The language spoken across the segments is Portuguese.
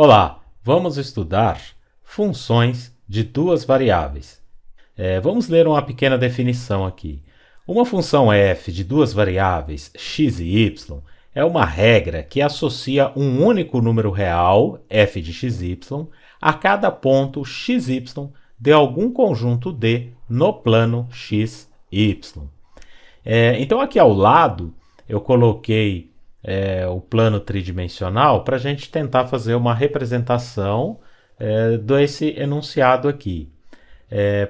Olá, vamos estudar funções de duas variáveis. Vamos ler uma pequena definição aqui. Uma função f de duas variáveis, x e y, é uma regra que associa um único número real, f de xy, a cada ponto xy de algum conjunto D no plano xy. Então aqui ao lado eu coloquei o plano tridimensional para a gente tentar fazer uma representação desse enunciado aqui.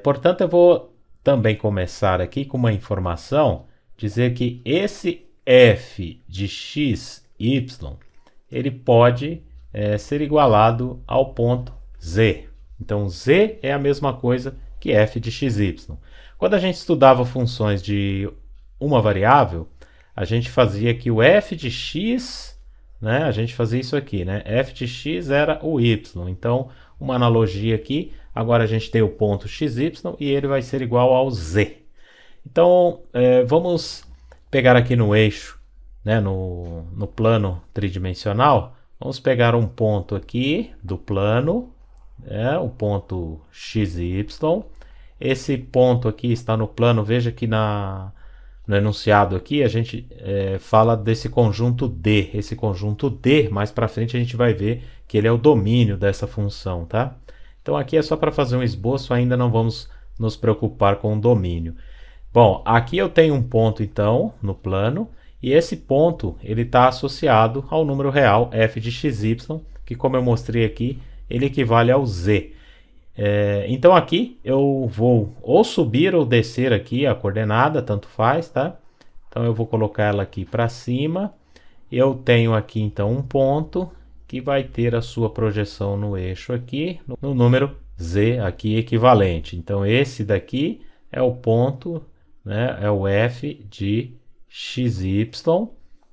Portanto, eu vou também começar aqui com uma informação, dizer que esse f de x, y, ele pode ser igualado ao ponto z. Então, z é a mesma coisa que f de xy. Quando a gente estudava funções de uma variável, a gente fazia que o f de x, né, a gente fazia isso aqui, né, f de x era o y. Então, uma analogia aqui, agora a gente tem o ponto xy e ele vai ser igual ao z. Então, vamos pegar aqui no eixo, né, no plano tridimensional, vamos pegar um ponto aqui do plano, o ponto xy. Esse ponto aqui está no plano, veja que no enunciado aqui a gente fala desse conjunto D. Esse conjunto D, mais para frente a gente vai ver que ele é o domínio dessa função, tá? Então aqui é só para fazer um esboço, ainda não vamos nos preocupar com o domínio. Bom, aqui eu tenho um ponto então no plano, e esse ponto ele está associado ao número real f de xy, que como eu mostrei aqui, ele equivale ao z. Então aqui eu vou ou subir ou descer aqui a coordenada, tanto faz, tá? Então eu vou colocar ela aqui para cima. Eu tenho aqui então um ponto que vai ter a sua projeção no eixo aqui, no número z aqui equivalente. Então esse daqui é o ponto, né? É o f de xy,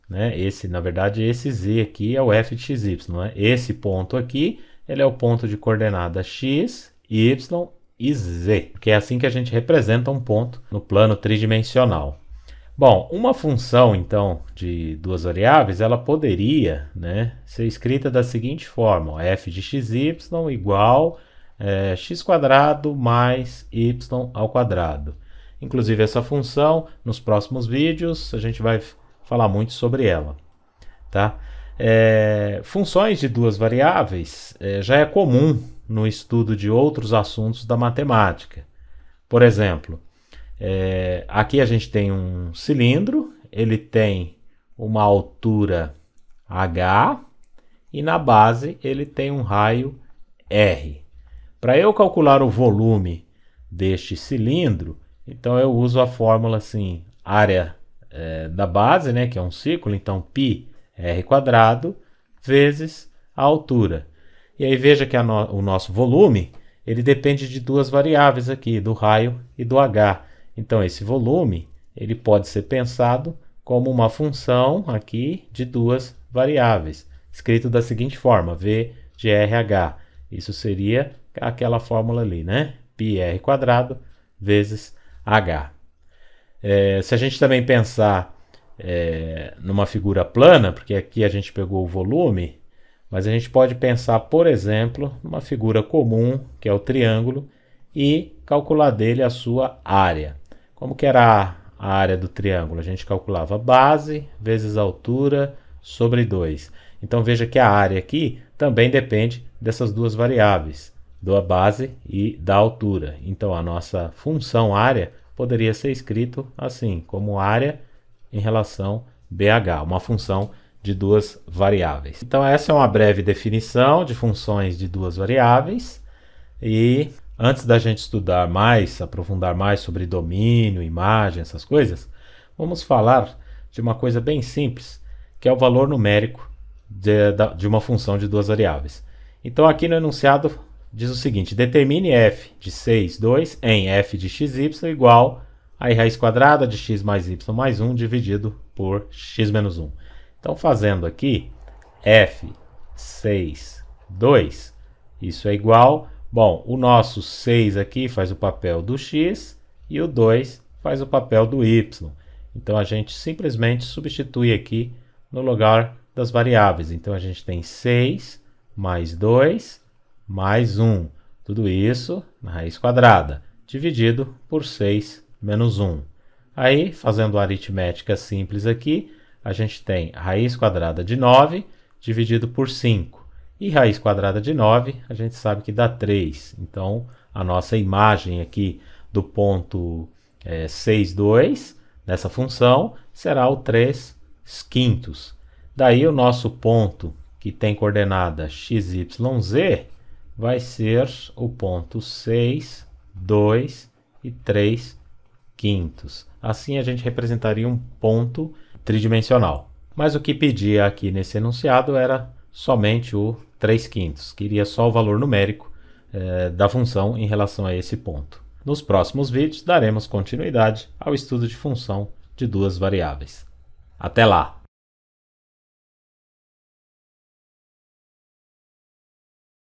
né? Na verdade esse z aqui é o f de xy, né? Esse ponto aqui, ele é o ponto de coordenada x, y e z, que é assim que a gente representa um ponto no plano tridimensional. Bom, uma função então de duas variáveis, ela poderia, né, ser escrita da seguinte forma: ó, f de xy igual x quadrado mais y ao quadrado. Inclusive essa função, nos próximos vídeos, a gente vai falar muito sobre ela, tá? Funções de duas variáveis já é comum no estudo de outros assuntos da matemática. Por exemplo, aqui a gente tem um cilindro, ele tem uma altura h e na base ele tem um raio r. Para eu calcular o volume deste cilindro, então eu uso a fórmula assim, área da base, né, que é um círculo, então π r quadrado vezes a altura. E aí veja que o nosso volume, ele depende de duas variáveis aqui, do raio e do h. Então esse volume, ele pode ser pensado como uma função aqui de duas variáveis, escrito da seguinte forma: v de RH. Isso seria aquela fórmula ali, né? πr quadrado vezes h. Se a gente também pensar numa figura plana, porque aqui a gente pegou o volume, mas a gente pode pensar, por exemplo, numa figura comum, que é o triângulo, e calcular dele a sua área. Como que era a área do triângulo? A gente calculava base vezes altura sobre 2. Então veja que a área aqui também depende dessas duas variáveis, da base e da altura. Então a nossa função área poderia ser escrito assim, como área em relação BH, uma função de duas variáveis. Então essa é uma breve definição de funções de duas variáveis, e antes da gente estudar mais, aprofundar mais sobre domínio, imagem, essas coisas, vamos falar de uma coisa bem simples, que é o valor numérico de uma função de duas variáveis. Então aqui no enunciado diz o seguinte: determine f de 6, 2 em f de xy igual a raiz quadrada de x mais y mais 1 dividido por x menos 1. Então, fazendo aqui, f 6, 2, isso é igual... Bom, o nosso 6 aqui faz o papel do x e o 2 faz o papel do y. Então, a gente simplesmente substitui aqui no lugar das variáveis. Então, a gente tem 6 mais 2 mais 1. Tudo isso na raiz quadrada, dividido por 6 menos 1. Aí, fazendo a aritmética simples aqui, a gente tem raiz quadrada de 9 dividido por 5. E raiz quadrada de 9, a gente sabe que dá 3. Então, a nossa imagem aqui do ponto 6, 2, nessa função, será o 3 quintos. Daí, o nosso ponto que tem coordenada x, y, z, vai ser o ponto 6, 2 e 3 quintos. Assim, a gente representaria um ponto tridimensional. Mas o que pedia aqui nesse enunciado era somente o 3 quintos, queria só o valor numérico da função em relação a esse ponto. Nos próximos vídeos daremos continuidade ao estudo de função de duas variáveis. Até lá!